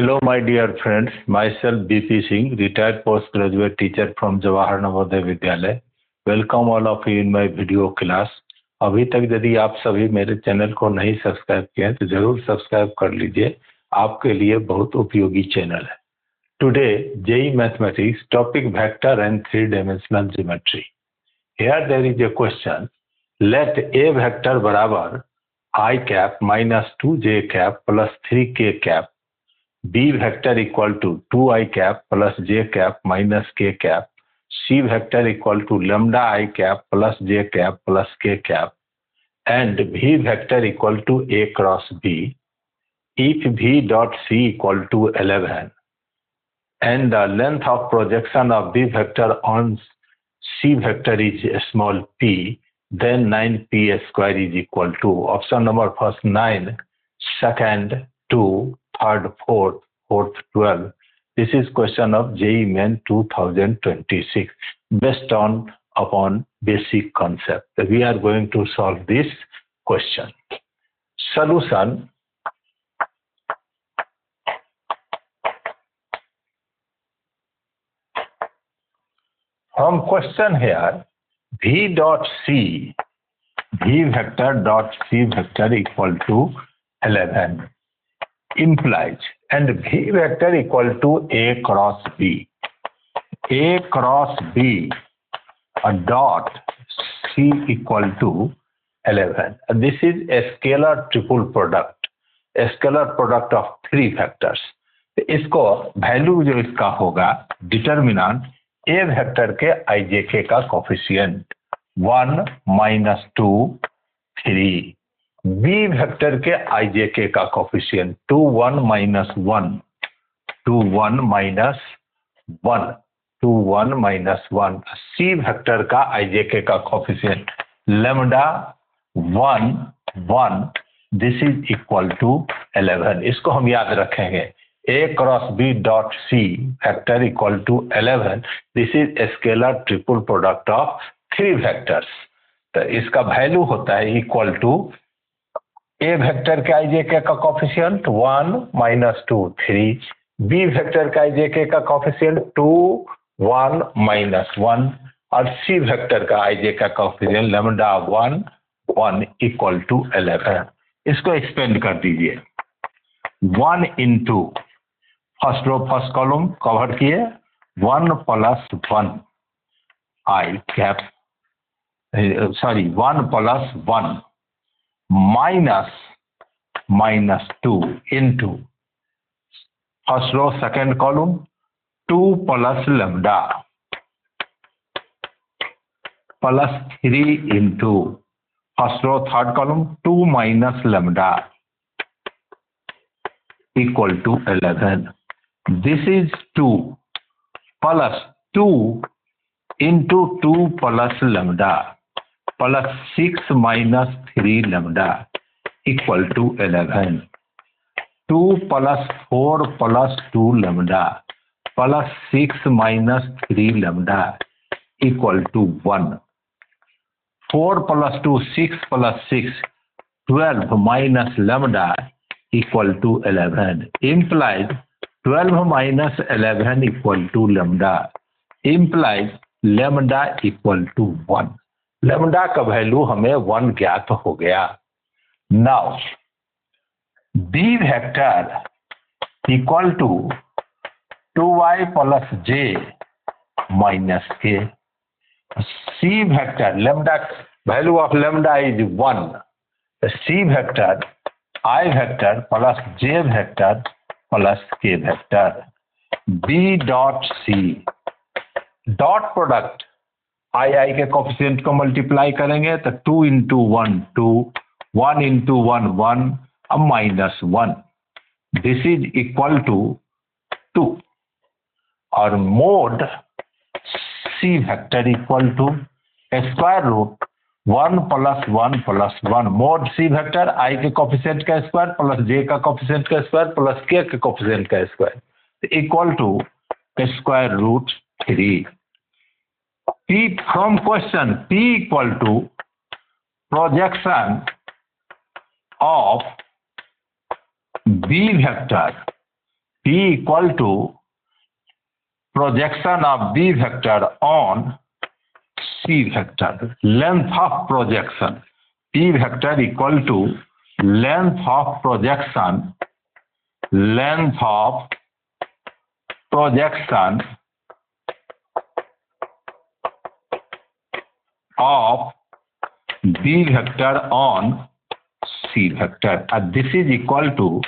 Hello, my dear friends. Myself BP Singh, retired postgraduate teacher from Jawahar Navodaya Vidyalaya. Welcome all of you in my video class. अभी तक यदि आप सभी मेरे channel को नहीं सब्सक्राइब किए हैं तो जरूर सब्सक्राइब कर लीजिए, आपके लिए बहुत उपयोगी चैनल है. Today JEE mathematics topic vector and 3-dimensional geometry. Here there is a question. Let A vector बराबर I cap minus 2J cap plus 3K cap, B vector equal to 2I cap plus J cap minus K cap, C vector equal to lambda I cap plus J cap plus K cap, and V vector equal to A cross B, if V dot C equal to 11 and the length of projection of B vector on C vector is small p, then 9p square is equal to option number first 9, second 2, third 4, fourth 12. This is question of JEE Main 2026 based upon basic concept. We are going to solve this question. Solution. From question here, V dot C, V vector dot C vector equal to 11 implies, and V vector equal to A cross B. A cross B dot C equal to 11. This is a scalar triple product, a scalar product of 3 vectors. इसको value जो इसका होगा determinant A vector के IJK का coefficient 1, -2, 3. B vector के IJK का coefficient 2, 1, -1, 2, 1, -1, 2, 1, -1. C vector का IJK का coefficient lambda 1, 1. This is equal to 11. इसको हम याद रखेंगे. A cross B dot C vector equal to 11. This is a scalar triple product of 3 vectors. तो इसका वैल्यू होता है इक्वल टू ए वेक्टर के IJK का कोफिशिएंट 1, -2, 3. बी वेक्टर का IJK का कोफिशिएंट 2, 1, -1 और सी वेक्टर का IJK का कोफिशिएंट लैम्डा 1, 1 इक्वल टू 11. इसको एक्सपेंड कर दीजिए. 1 into first row first column cover किए 1 + 1 I cap, sorry 1 + 1 -2 into first row second column 2 + lambda +3 into first row third column 2 - lambda equal to 11. This is 2 plus 2 into 2 plus lambda plus 6 minus 3 lambda equal to 11. 2 plus 4 plus 2 lambda plus 6 minus 3 lambda equal to 1. 4 plus 2, 6 plus 6, 12 minus lambda equal to 11. Implies 12 minus 11 equal to lambda. Implies lambda equal to 1. Lambda का value हमें 1 ज्ञात हो गया. Now B vector equal to 2I plus J minus K. C vector lambda value of lambda is 1. C vector I vector plus J vector plus K vector. B dot C dot product I के coefficient को multiply करेंगे तो 2 into 1 2, 1 into 1 1 अब -1. This is equal to 2 और mod C vector equal to square root 1 + 1 + 1 mod C vector I के coefficient का square plus J का coefficient का स्क्वायर प्लस K के कोफिशिएंट का square equal to square root 3. P from question P equal to projection of B vector. P P equal to projection of B vector on C vector. Length of projection. P vector equal to length of projection of B vector on C vector. And this is equal to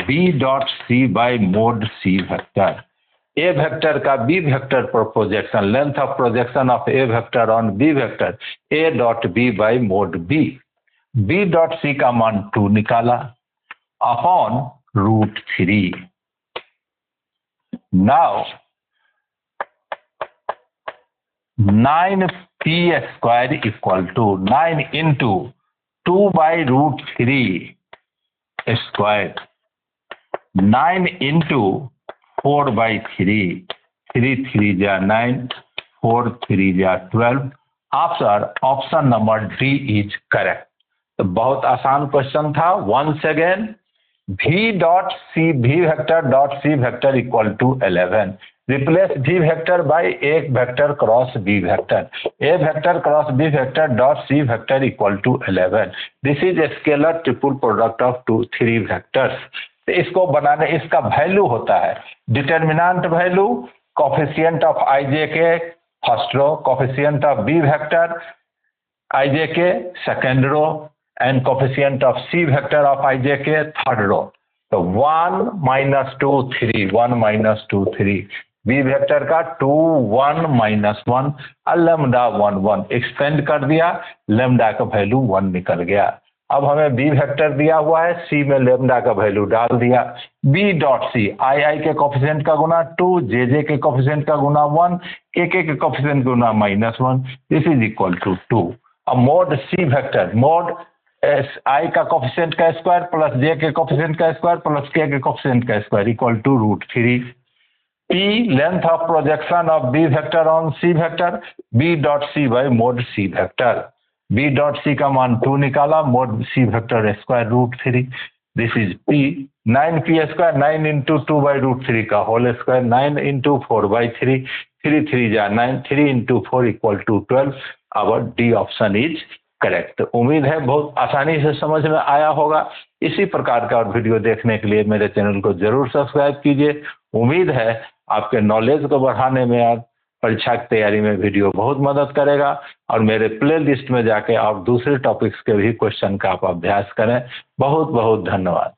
B dot C by mod C vector. A vector का B vector पर projection, length of projection of A vector on B vector, A dot B by mod B. B dot C का मान 2 निकाला upon √3. Now 9p square equal to 9 into 2 by √3 square, 9 into 4 by 3, 3 3 जा 9, 4 3 जा 12. Option number D is correct. तो बहुत आसान question था. Once again, V dot C, V vector dot C vector equal to 11. Replace V vector by A vector cross B vector. A vector cross B vector dot C vector equal to 11. This is scalar triple product of 3 vectors. तो इसको बनाने, इसका value होता है determinant value, coefficient of IJ के first row, coefficient of B vector IJ के second row, and coefficient of C vector of IJ के third row. तो 1 - 2 3, 1 - 2 3. B वेक्टर का 2 1 - 1 और लैम्डा 1 1 एक्सपेंड कर दिया, लैम्डा का वैल्यू 1 निकल गया. अब हमें B वेक्टर दिया हुआ है, C में लैम्डा का वैल्यू डाल दिया. B डॉट C, I के कोफिशिएंट का गुना 2, JJ के कोफिशिएंट का गुना 1, KK के कोफिशिएंट का गुना -1. This is equal to 2. अब mod C vector, mod I का कोफिशिएंट का स्क्वायर प्लस J के कोफिशिएंट का स्क्वायर प्लस K के कोफिशिएंट का square equal to √3. P length of projection of B vector on C vector, B dot C by mod C vector. B dot C का मान 2 निकाला, mod C vector square √3. This is P. 9p square, 9 into 2 by √3 का whole square, 9 into 4 by 3, 3 3 जा 9, 3 into 4 equal to 12. Our D option is correct. उम्मीद है बहुत आसानी से समझ में आया होगा. इसी प्रकार का और वीडियो देखने के लिए मेरे चैनल को जरूर सब्सक्राइब कीजिए. उम्मीद है आपके नॉलेज को बढ़ाने में और परीक्षा की तैयारी में वीडियो बहुत मदद करेगा. और मेरे प्ले लिस्ट में जाके आप दूसरे टॉपिक्स के भी क्वेश्चन का आप अभ्यास करें. बहुत बहुत धन्यवाद.